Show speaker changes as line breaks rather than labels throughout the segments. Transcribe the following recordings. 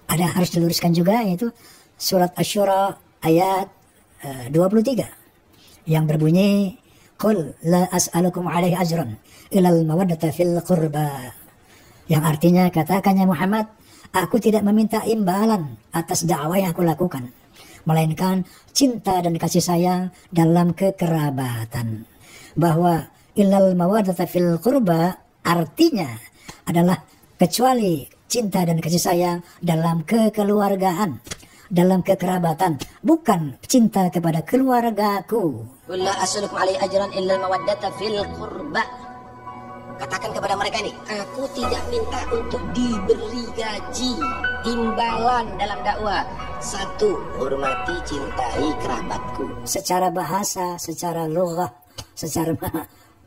Ada harus diluruskan juga, yaitu surat Asy-Syura ayat 23 yang berbunyi qul la as'alukum alaihi ajran ilal mawaddata fil qurba, yang artinya katakannya Muhammad, aku tidak meminta imbalan atas dakwah yang aku lakukan, melainkan cinta dan kasih sayang dalam kekerabatan. Bahwa ilal mawaddata fil qurba artinya adalah kecuali cinta dan kasih sayang dalam kekeluargaan, dalam kekerabatan, bukan cinta kepada keluargaku.
Qul la as'alukum alaihi ajran illa mawaddata fil qurba. Katakan kepada mereka ini, aku tidak minta untuk diberi gaji, imbalan dalam dakwah. Satu, hormati, cintai kerabatku.
Secara bahasa, secara lughah, secara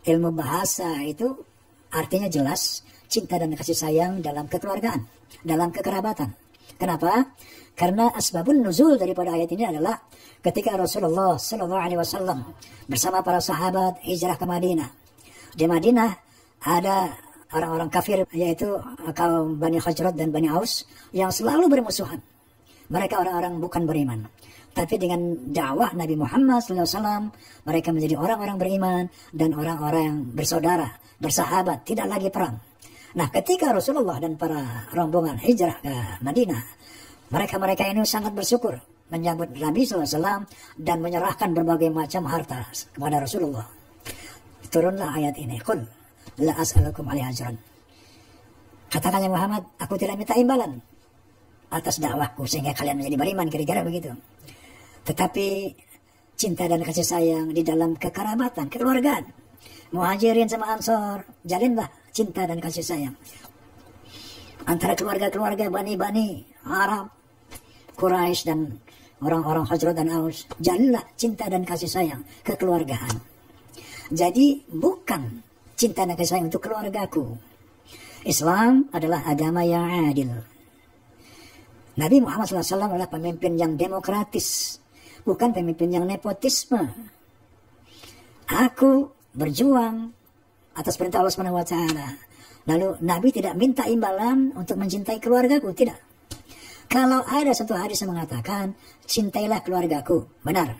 ilmu bahasa itu artinya jelas, cinta dan kasih sayang dalam kekeluargaan, dalam kekerabatan. Kenapa? Karena asbabun nuzul daripada ayat ini adalah ketika Rasulullah SAW bersama para sahabat hijrah ke Madinah. Di Madinah ada orang-orang kafir, yaitu kaum Bani Khajrat dan Bani Aus yang selalu bermusuhan. Mereka orang-orang bukan beriman. Tapi dengan dakwah Nabi Muhammad SAW, mereka menjadi orang-orang beriman dan orang-orang yang bersaudara, bersahabat, tidak lagi perang. Nah, ketika Rasulullah dan para rombongan hijrah ke Madinah, mereka ini sangat bersyukur menyambut Nabi SAW dan menyerahkan berbagai macam harta kepada Rasulullah. Turunlah ayat ini, qul la as'alukum alaihi ajran. Katakannya Muhammad, aku tidak minta imbalan atas dakwahku sehingga kalian menjadi beriman, kira-kira begitu. Tetapi cinta dan kasih sayang di dalam kekerabatan, kekeluargaan. Muhajirin sama Ansor, jalinlah cinta dan kasih sayang antara keluarga-keluarga Bani Arab, Quraisy dan orang-orang Khazraj dan Aus. Jalinlah cinta dan kasih sayang kekeluargaan. Jadi bukan cinta dan kasih sayang untuk keluargaku. Islam adalah agama yang adil. Nabi Muhammad SAW adalah pemimpin yang demokratis, bukan pemimpin yang nepotisme. Aku berjuang atas perintah Allah Subhanahu wa taala. Lalu Nabi tidak minta imbalan untuk mencintai keluargaku, tidak. Kalau ada satu hadis yang mengatakan cintailah keluargaku, benar.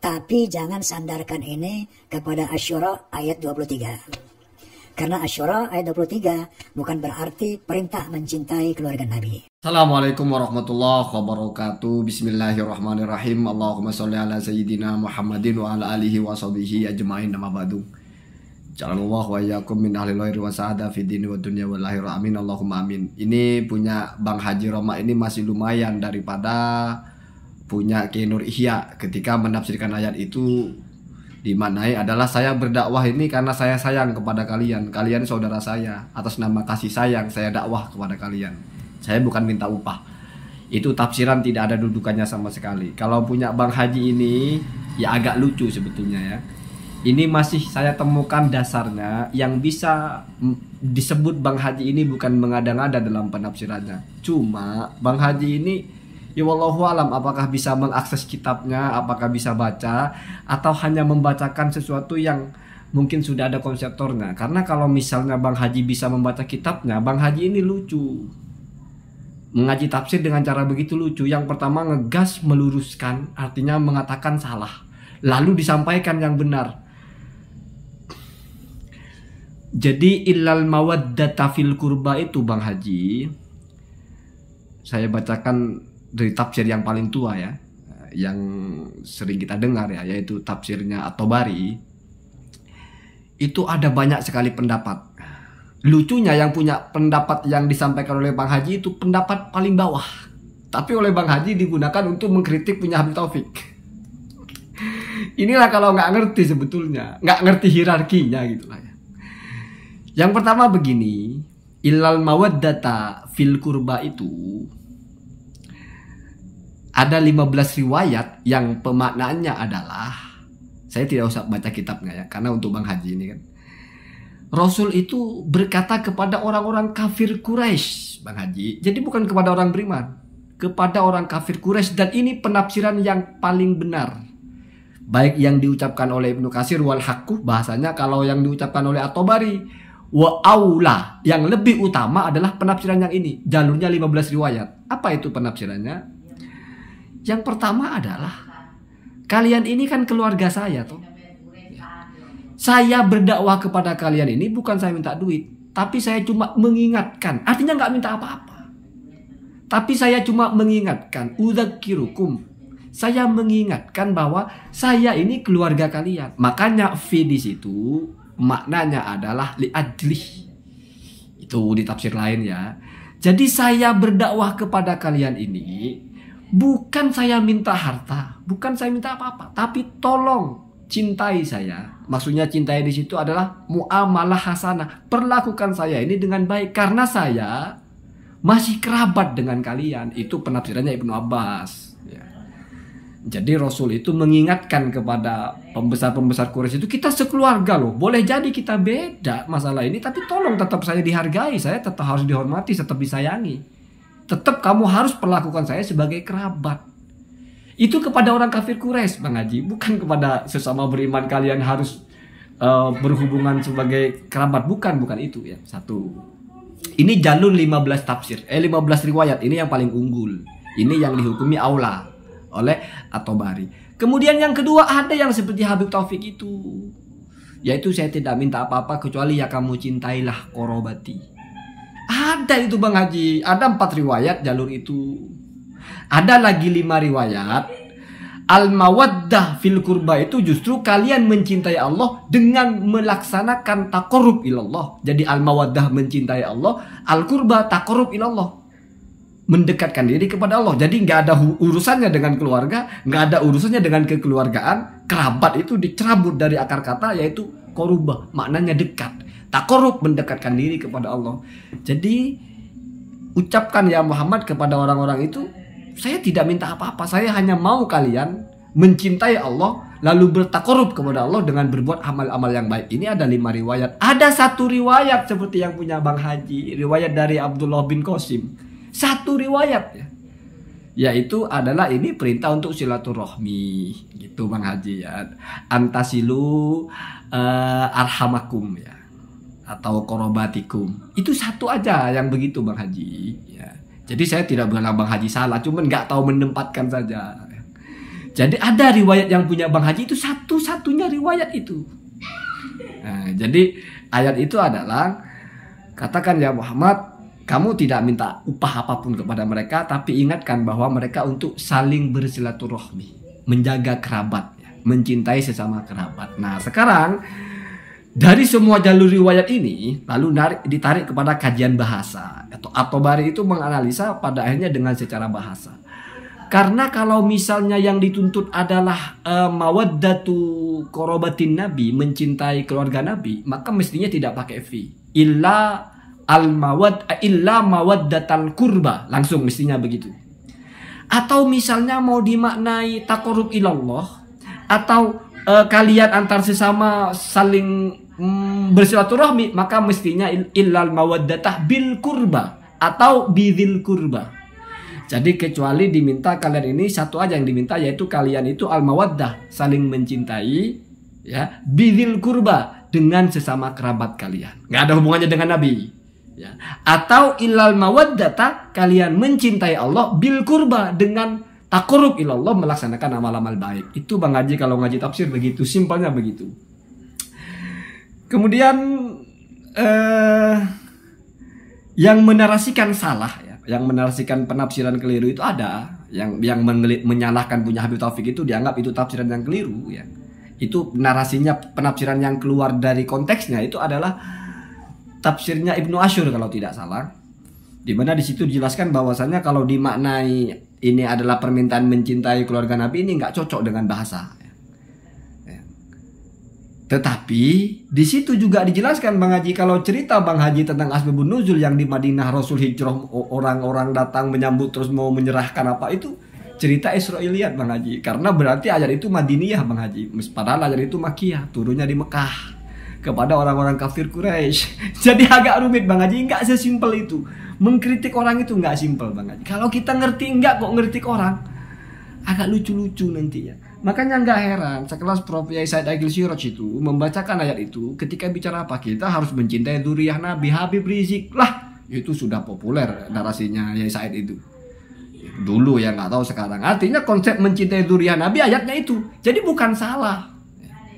Tapi jangan sandarkan ini kepada Asy-Syura ayat 23. Karena Asy-Syura ayat 23 bukan berarti perintah mencintai keluarga Nabi.
Assalamualaikum warahmatullahi wabarakatuh. Bismillahirrahmanirrahim. Allahumma sholli ala sayyidina Muhammadin wa ala alihi wa sahbihi ajma'in, nama ba'du. Jazakallahu wa iyyakum min ahli khairi wa sa'ada fid dini wa dunya wal akhirah. Amin Allahumma amin. Ini punya Bang Haji Roma ini masih lumayan daripada punya Kiai Nur Ihya ketika menafsirkan ayat itu, dimaknai adalah saya berdakwah ini karena saya sayang kepada kalian. Kalian saudara saya. Atas nama kasih sayang saya dakwah kepada kalian. Saya bukan minta upah. Itu tafsiran tidak ada dudukannya sama sekali. Kalau punya Bang Haji ini ya agak lucu sebetulnya ya. Ini masih saya temukan dasarnya yang bisa disebut Bang Haji ini bukan mengada-ngada dalam penafsirannya. Cuma Bang Haji ini ya wallahu alam apakah bisa mengakses kitabnya, apakah bisa baca, atau hanya membacakan sesuatu yang mungkin sudah ada konseptornya. Karena kalau misalnya Bang Haji bisa membaca kitabnya, Bang Haji ini lucu. Mengaji tafsir dengan cara begitu lucu. Yang pertama ngegas meluruskan, artinya mengatakan salah. Lalu disampaikan yang benar. Jadi illal mawaddata fil qurba itu Bang Haji, saya bacakan dari tafsir yang paling tua ya, yang sering kita dengar ya, yaitu tafsirnya At-Tabari. Itu ada banyak sekali pendapat. Lucunya yang punya pendapat yang disampaikan oleh Bang Haji itu pendapat paling bawah. Tapi oleh Bang Haji digunakan untuk mengkritik punya Habib Taufik. Inilah kalau nggak ngerti sebetulnya, nggak ngerti hierarkinya gitu lah ya. Yang pertama begini, illal mawaddata fil qurba itu ada 15 riwayat yang pemaknaannya adalah, saya tidak usah baca kitabnya ya, karena untuk Bang Haji ini kan, Rasul itu berkata kepada orang-orang kafir Quraisy, Bang Haji. Jadi bukan kepada orang beriman, kepada orang kafir Quraisy, dan ini penafsiran yang paling benar. Baik yang diucapkan oleh Ibnu Katsir wal haqqu, bahasanya kalau yang diucapkan oleh At-Tabari Wa aula, yang lebih utama adalah penafsiran yang ini. Jalurnya 15 riwayat. Apa itu penafsirannya? Yang pertama adalah, kalian ini kan keluarga saya toh. Saya berdakwah kepada kalian ini bukan saya minta duit, tapi saya cuma mengingatkan. Artinya nggak minta apa-apa. Tapi saya cuma mengingatkan, udzakirukum. Saya mengingatkan bahwa saya ini keluarga kalian. Makanya fi di situ maknanya adalah li'adlih. Itu di tafsir lain ya. Jadi saya berdakwah kepada kalian ini bukan saya minta harta, bukan saya minta apa-apa, tapi tolong cintai saya. Maksudnya cintai di situ adalah muamalah hasanah. Perlakukan saya ini dengan baik karena saya masih kerabat dengan kalian. Itu penafsirannya Ibnu Abbas. Jadi Rasul itu mengingatkan kepada pembesar-pembesar Quraisy itu, kita sekeluarga loh. Boleh jadi kita beda masalah ini, tapi tolong tetap saya dihargai, saya tetap harus dihormati, tetap disayangi. Tetap kamu harus perlakukan saya sebagai kerabat. Itu kepada orang kafir Quraisy, Bang Haji, bukan kepada sesama beriman kalian harus berhubungan sebagai kerabat, bukan itu ya. Satu. Ini jalur 15 tafsir, 15 riwayat, ini yang paling unggul. Ini yang dihukumi aula oleh At-Tabari. Kemudian yang kedua ada yang seperti Habib Taufik itu, yaitu saya tidak minta apa-apa kecuali ya kamu cintailah korobati. Ada itu Bang Haji, ada 4 riwayat jalur itu. Ada lagi 5 riwayat. Al-mawaddah fil kurba itu justru kalian mencintai Allah dengan melaksanakan taqarrub ilallah. Jadi al-mawaddah mencintai Allah, al-kurba taqarrub ilallah, mendekatkan diri kepada Allah. Jadi nggak ada urusannya dengan keluarga, nggak ada urusannya dengan kekeluargaan. Kerabat itu dicerabut dari akar kata, yaitu korubah, maknanya dekat. Taqarrub, mendekatkan diri kepada Allah. Jadi ucapkan ya Muhammad kepada orang-orang itu, saya tidak minta apa-apa, saya hanya mau kalian mencintai Allah lalu bertaqarrub kepada Allah dengan berbuat amal-amal yang baik. Ini ada 5 riwayat. Ada 1 riwayat seperti yang punya Bang Haji, riwayat dari Abdullah bin Qasim. 1 riwayat ya. Yaitu adalah ini perintah untuk silaturahmi, gitu Bang Haji ya. Antasilu arhamakum ya, atau korobatikum. Itu 1 aja yang begitu Bang Haji ya. Jadi saya tidak bilang Bang Haji salah, cuman nggak tahu menempatkan saja. Jadi ada riwayat yang punya Bang Haji itu satu-satunya riwayat itu. Nah, jadi ayat itu adalah, katakan ya Muhammad, kamu tidak minta upah apapun kepada mereka, tapi ingatkan bahwa mereka untuk saling bersilaturahmi, menjaga kerabat, mencintai sesama kerabat. Nah sekarang dari semua jalur riwayat ini lalu ditarik kepada kajian bahasa. Atau At-Tabari itu menganalisa pada akhirnya dengan secara bahasa. Karena kalau misalnya yang dituntut adalah mawaddatu qorobatin Nabi, mencintai keluarga Nabi, maka mestinya tidak pakai fi. Illa mawaddatal kurba, langsung mestinya begitu. Atau misalnya mau dimaknai taqarrub ilallah, atau kalian antar sesama saling bersilaturahmi, maka mestinya illal mawaddatah bil kurba atau bidzil kurba. Jadi kecuali diminta kalian ini satu aja yang diminta, yaitu kalian itu al mawaddah, saling mencintai ya, bidzil kurba, dengan sesama kerabat kalian, nggak ada hubungannya dengan Nabi ya. Atau illal mawaddata, kalian mencintai Allah bil kurba, dengan taqarrub ilallah, melaksanakan amal-amal baik. Itu Bang Haji kalau ngaji tafsir begitu, simpelnya begitu. Kemudian yang menarasikan salah ya, yang menarasikan penafsiran keliru itu ada, yang menyalahkan punya Habib Taufik itu dianggap itu tafsiran yang keliru ya. Itu narasinya, penafsiran yang keluar dari konteksnya itu adalah tafsirnya Ibnu Asyur kalau tidak salah. Di mana di situ dijelaskan bahwasannya kalau dimaknai ini adalah permintaan mencintai keluarga Nabi, ini nggak cocok dengan bahasa. Tetapi di situ juga dijelaskan Bang Haji, kalau cerita Bang Haji tentang asbabun nuzul yang di Madinah Rasul hijrah, orang-orang datang menyambut terus mau menyerahkan apa, itu cerita Israiliyat Bang Haji. Karena berarti ayat itu Madiniyah Bang Haji, padahal ayat itu Makiyah, turunnya di Mekah kepada orang-orang kafir Quraisy. Jadi agak rumit Bang Haji, nggak sesimpel itu. Mengkritik orang itu nggak simpel Bang Haji. Kalau kita ngerti, nggak kok ngeritik orang, agak lucu-lucu nanti ya. Makanya nggak heran sekelas Prof. Yai Said Agil Siraj itu membacakan ayat itu ketika bicara apa? Kita harus mencintai dzurriyyah Nabi Habib Rizik. Lah, itu sudah populer narasinya Yai Said itu. Dulu ya, nggak tahu sekarang. Artinya konsep mencintai dzurriyyah Nabi ayatnya itu. Jadi bukan salah.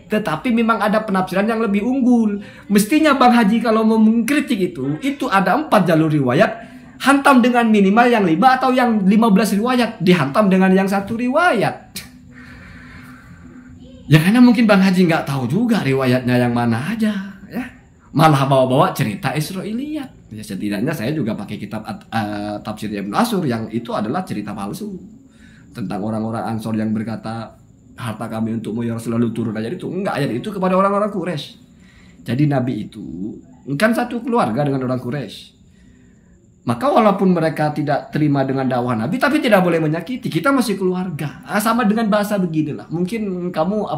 Tetapi memang ada penafsiran yang lebih unggul. Mestinya Bang Haji kalau mau mengkritik itu ada 4 jalur riwayat. Hantam dengan minimal yang 5 atau yang 15 riwayat. Dihantam dengan yang 1 riwayat. Ya karena mungkin Bang Haji nggak tahu juga riwayatnya yang mana aja. Ya. Malah bawa-bawa cerita Israiliyat. Ya setidaknya saya juga pakai kitab tafsir Ibnu Ashur yang itu adalah cerita palsu. Tentang orang-orang Ansor yang berkata harta kami untukmu ya selalu turun ayat itu. Enggak, ayat itu kepada orang-orang Quraisy. Jadi Nabi itu kan satu keluarga dengan orang Quraisy. Maka walaupun mereka tidak terima dengan dakwah Nabi, tapi tidak boleh menyakiti. Kita masih keluarga. Sama dengan bahasa beginilah. Mungkin kamu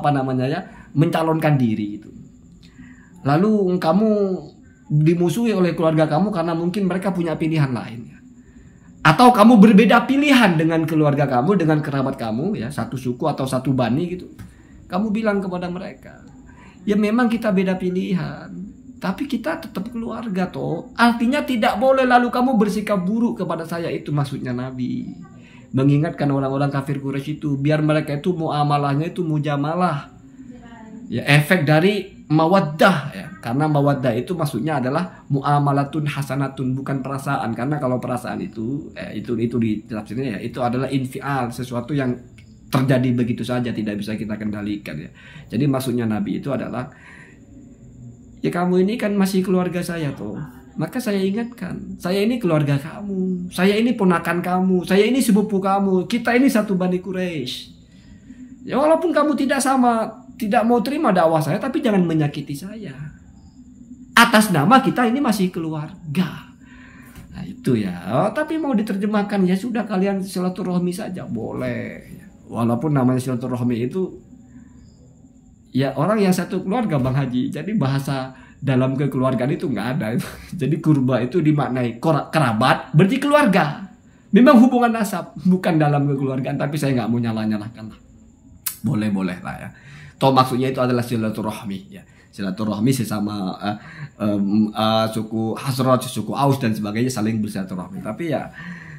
mencalonkan diri itu. Lalu kamu dimusuhi oleh keluarga kamu karena mungkin mereka punya pilihan lain. Atau kamu berbeda pilihan dengan keluarga kamu, dengan kerabat kamu, ya satu suku atau satu bani gitu. Kamu bilang kepada mereka, ya memang kita beda pilihan, tapi kita tetap keluarga toh. Artinya tidak boleh lalu kamu bersikap buruk kepada saya, itu maksudnya Nabi. Mengingatkan orang-orang kafir Quraisy itu, biar mereka itu muamalahnya itu mujamalah. Ya efek dari mawaddah ya. Karena mawaddah itu maksudnya adalah muamalatun hasanatun, bukan perasaan. Karena kalau perasaan itu di tafsirnya ya, itu adalah infial, sesuatu yang terjadi begitu saja, tidak bisa kita kendalikan ya. Jadi maksudnya Nabi itu adalah, ya kamu ini kan masih keluarga saya toh. Maka saya ingatkan, saya ini keluarga kamu, saya ini ponakan kamu, saya ini sepupu kamu, kita ini satu Bani Quraisy. Ya walaupun kamu tidak mau terima dakwah saya, tapi jangan menyakiti saya. Atas nama kita ini masih keluarga. Nah itu ya. Tapi mau diterjemahkan ya sudah, kalian silaturahmi saja boleh. Walaupun namanya silaturahmi itu ya orang yang satu keluarga Bang Haji. Jadi bahasa dalam kekeluargaan itu nggak ada. Jadi kurba itu dimaknai kerabat, berarti keluarga. Memang hubungan nasab, bukan dalam kekeluargaan. Tapi saya nggak mau nyalahkan lah. Boleh lah ya. Toh maksudnya itu adalah silaturahmi ya. Silaturahmi sesama suku Hazraj, suku Aus dan sebagainya saling bersilaturahmi. Tapi ya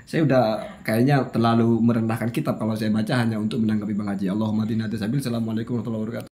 saya udah kayaknya terlalu merendahkan kitab kalau saya baca hanya untuk menanggapi Bang Haji. Allahumma dinna tasabil. Assalamualaikum warahmatullahi wabarakatuh.